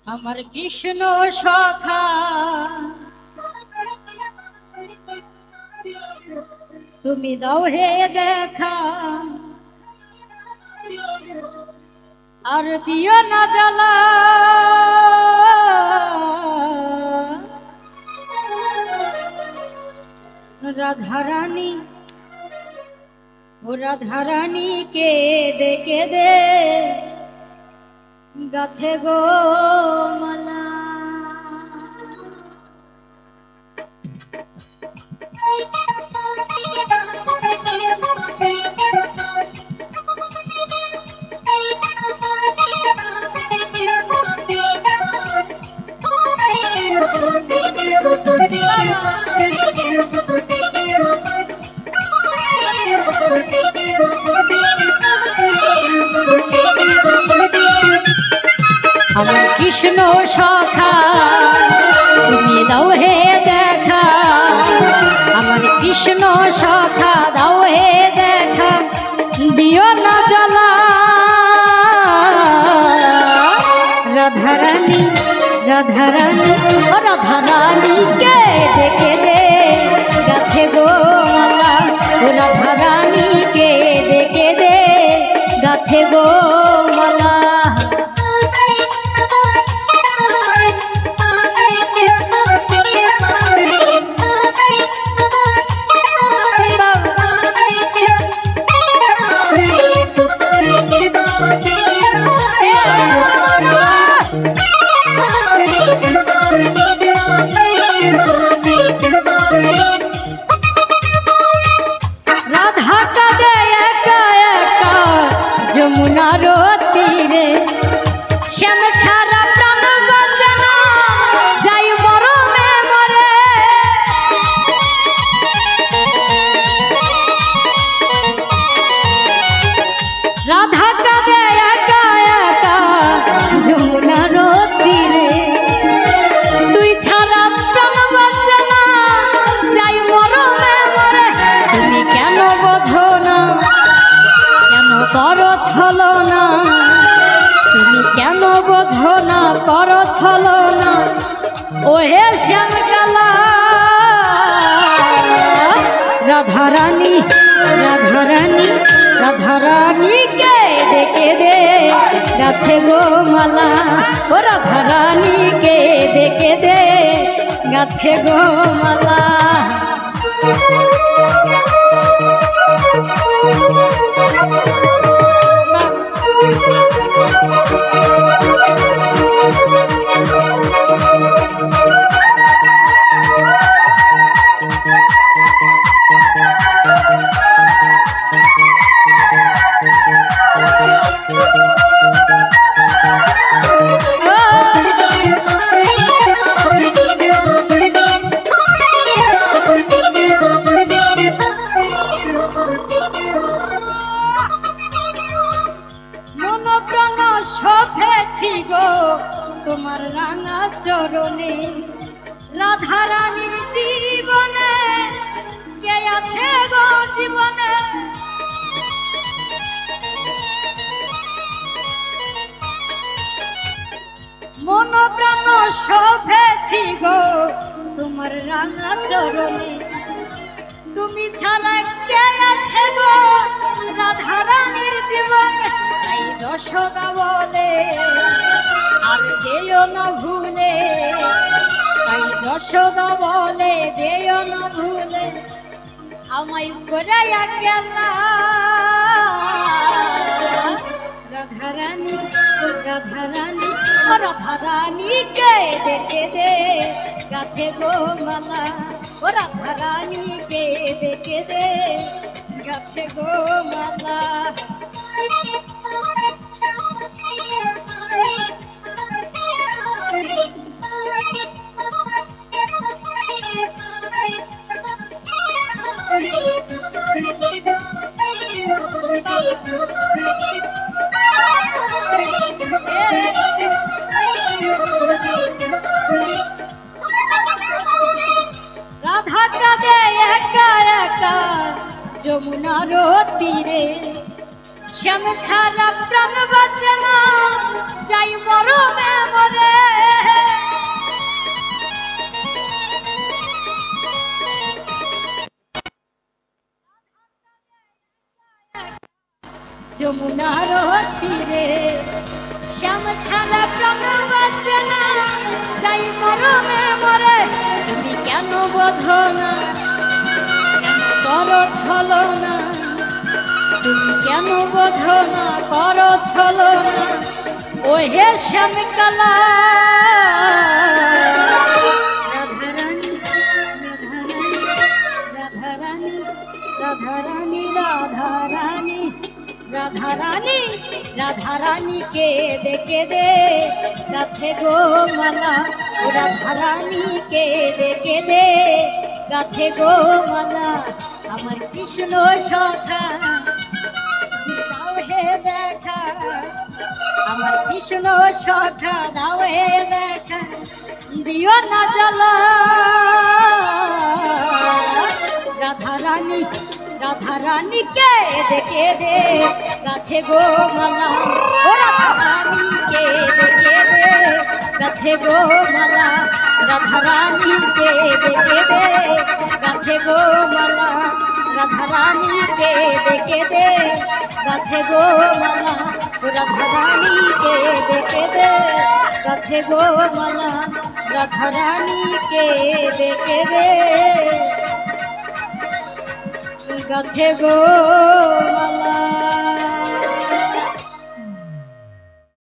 আমার কৃষ্ণ সখা তুমি দাও হে দেখা, আর দিও না জ্বালা। রাধারানী ও রাধারানী কেঁদে কেঁদে গাথে গো মালা। আমার কৃষ্ণ সখা তুমি দাও হে দেখা, আমার কৃষ্ণ সখা দাও হে দেখা, দিও না জ্বালা। রাধারানী রাধারানী ও রাধারানী কেঁদে কেঁদে গাথে গো মালা। ও রাধারানী কেঁদে কেঁদে গাথে গো মালা। রাধা কাঁদে একা একা যমুনার তীরে, শ্যাম ছাড়া প্রাণ বাঁচে না, যাই মরমে মরে। রাধা কাঁদে একা একা যমুনার তীরে, তুই ছাড়া প্রাণ বাঁচে না, যাই মরমে মরে। তুমি কেন বোঝো না, কেন করো ছলনা, তুমি কেন বোঝো না, করো ছলনা। ও হে শ্যামকালা রাধারানী রাধারানী রাধারানী কেঁদে কেঁদে গাথে গো মালা। ও রাধারানী কেঁদে কেঁদে গাথে গো মালা। সফেছি গো তোমার রাঙা চরণে, রাধারানীর জীবনে কে আছে গো জীবনে। মন প্রাণ সফেছি গো তোমার রাঙা চরণে, তুমি ছাড়া কে আছে গো রাধারানীর জীবনে। তাই যশোদা বলে আর যেও না ভুলে, তাই যশোদা বলে যেও না ভুলে, আমায় করে গেলা। রাধারানী রাধারানী ও রাধারানী কেঁদে কেঁদে গাথে গো মালা। ও রাধারানী কেঁদে কেঁদে গাথে গো মালা। রাধা কাঁদে একা একা যমুনার তীরে, শ্যাম ছাড়া প্রাণ বাঁচে না, যাই মরমে মরে। হলে প্রাণ বাঁচে না, যাই মরমে মরে তুমি কেন বোঝো না, কেন করো ছলনা, তুমি কেন বোঝো না, করো ছলনা। ও হে শ্যামকালা রাধারানী, রাধারানী, রাধারানী, রাধারানী, রাধারানী কে দেখে দে গাথে গো মালা, ও রাধারানী কে দেখে দে গাথে গো মালা। আমার কৃষ্ণ সখা দাও হে দেখা, আমার কৃষ্ণ সখা দাও হে দেখা, দিও না জ্বালা। রাধারানী, রাধারানী কে দেখে দে গাথে গো মালা, ও রাধারানী কে দেখে দে গাথে গো মালা, রাধারানী কে দেখে দে গাথে গো মালা, রাধারানী কে দেখে দে গাথে গো মালা, ও রাধারানী কে দেখে দে গাথে গো মালা, রাধারানী কে দেখে দে গাথে গো মালা।